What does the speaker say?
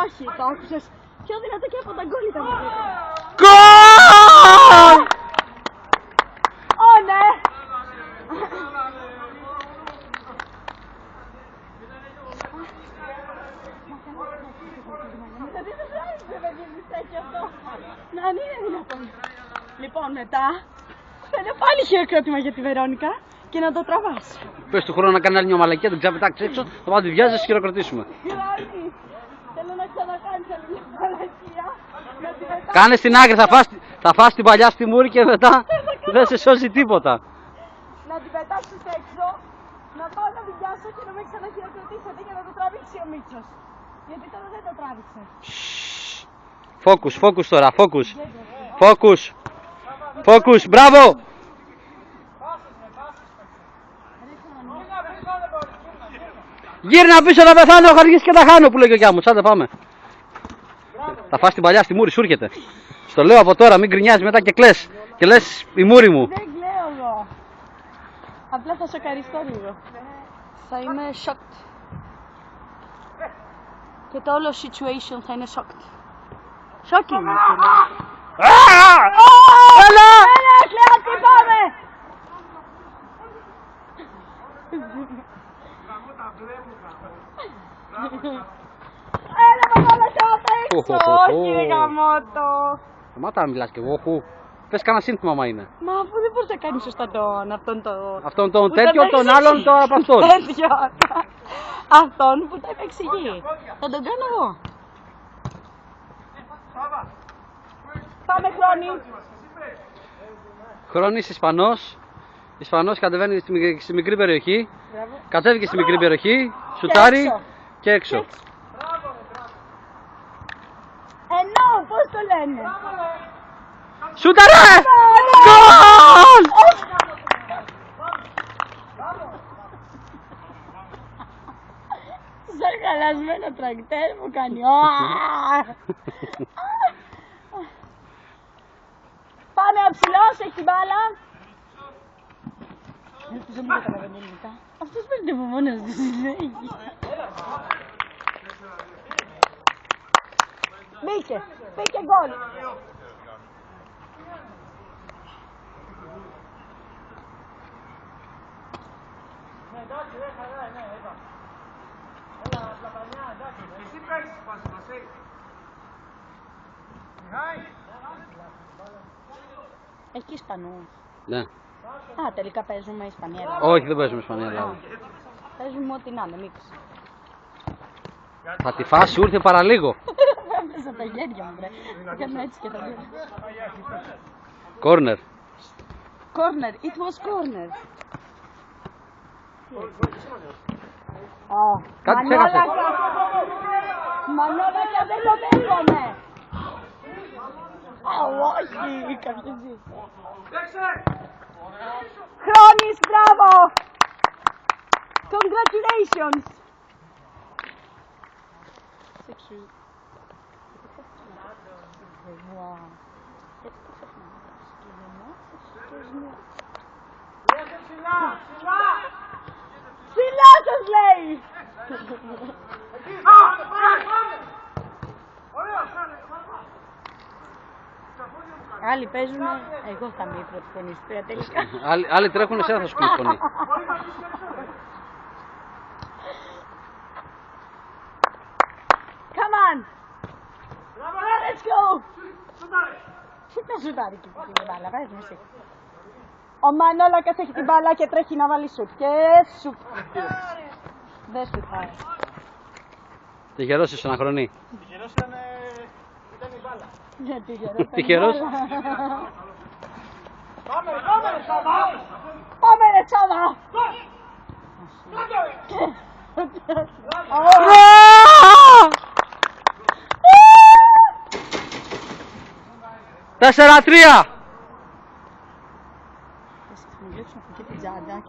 όχι, το άκουσες. Πιο δυνατό και από τα γκολ ήταν. Γκολ! Ω, ναι! Να είναι δυνατόν. Λοιπόν, μετά θέλω πάλι χειροκρότημα για τη Βερόνικα και να το τραβάς. Πες του χρόνου να κάνει άλλη μια μαλακία, την ξαπετάξει έξω, θα πάω τη βιάζει, να χειροκροτήσουμε. Χρειάζεται. Θέλω να ξανακάνεις άλλη μια μαλακία. Κάνε στην άκρη, θα φας την παλιά στη μούρη και μετά δεν σε σώζει τίποτα. Να την πετάξεις έξω, να πάω να την πιάσω και να με ξαναχειροκροτήσετε για να το τραβήξει ο Μίτσος. Γιατί τώρα δεν το τράβηξε. Focus, focus τώρα, focus. Focus. Focus, μπράβο! Γύρνα πίσω να πεθάνω, έχω αργήσει και τα χάνω που λέει και ο Γιάμου. Άντε πάμε. Θα φας την παλιά στη μούρη, σου έρχεται. Στο λέω από τώρα, μην γκρινιάζεις μετά και κλαις. Και λες η μούρη μου. Δεν κλαίω εγώ. Απλά θα σοκαριστώ λίγο. Θα είμαι shocked. Και το όλο situation θα είναι shocked. Shocking. Έλα! Έλα, Κλεάτη, πάμε! Έλα, Μανώλα, σώτα έξω! Όχι, ρε γαμώτο! Σταμάτα να μιλάς και εγώ. Πες κανένα σύνθημα άμα είναι. Μα αφού δεν μπορείς να κάνεις σωστά Αυτόν τον τέτοιο, τον άλλον, τον από αυτόν. Αυτόν που τα επεξηγεί. Θα τον κάνω εγώ. Πάμε, Χρόνη. Χρόνης Ισπανός κατεβαίνει στη μικρή περιοχή. Κατέβηκε στη μικρή περιοχή, σουτάρει και έξω. Ενώ, πώς το λένε. Σούταρε! Γκολ! Σαν χαλασμένο τρακτέρ μου κάνει. Πάμε αψηλός, έχει την μπάλα. Ελπίζω μην καταλαβαίνει ελληνικά. Αυτός παίρνει από μόνος του συνέχεια. Μπήκε γκολ. Έχει Ισπανούς. Ναι. Α, τελικά παίζουμε Ισπανία. Όχι, δεν παίζουμε Ισπανία Ελλάδα. Παίζουμε ό,τι να είναι, μίξ. Θα τη φας, σου ήρθε παραλίγο. Έπαιζα τα χέρια μου, βρε. Κάνω έτσι και θα βγει. Κόρνερ. Corner, it was corner. Κάτι ξέχασε. Μανώλακα, δεν το δέχομαι. Όχι, καψίζει. Χρόνης, μπράβο. Congratulations. Ψηλά σας λέει! Άλλοι παίζουνε, εγώ θα είμαι η πρώτη φωνήστρια τελικά. Άλλοι τρέχουν, εσένα θα σου πει φωνή. Come on! Let's go! Τι να σουτάρει και την μπάλα, πες μου εσύ. Ο Μανώλακας έχει την μπάλα και τρέχει να βάλει σουτ. Και σουτ. Δεν σουτάρει. Τυχερός είσαι Αναχρονή. Τυχερός ήταν η μπάλα. Τυχερός. Πάμε ρε Σάβα! Πάμε ρε Σάβα! 4-3!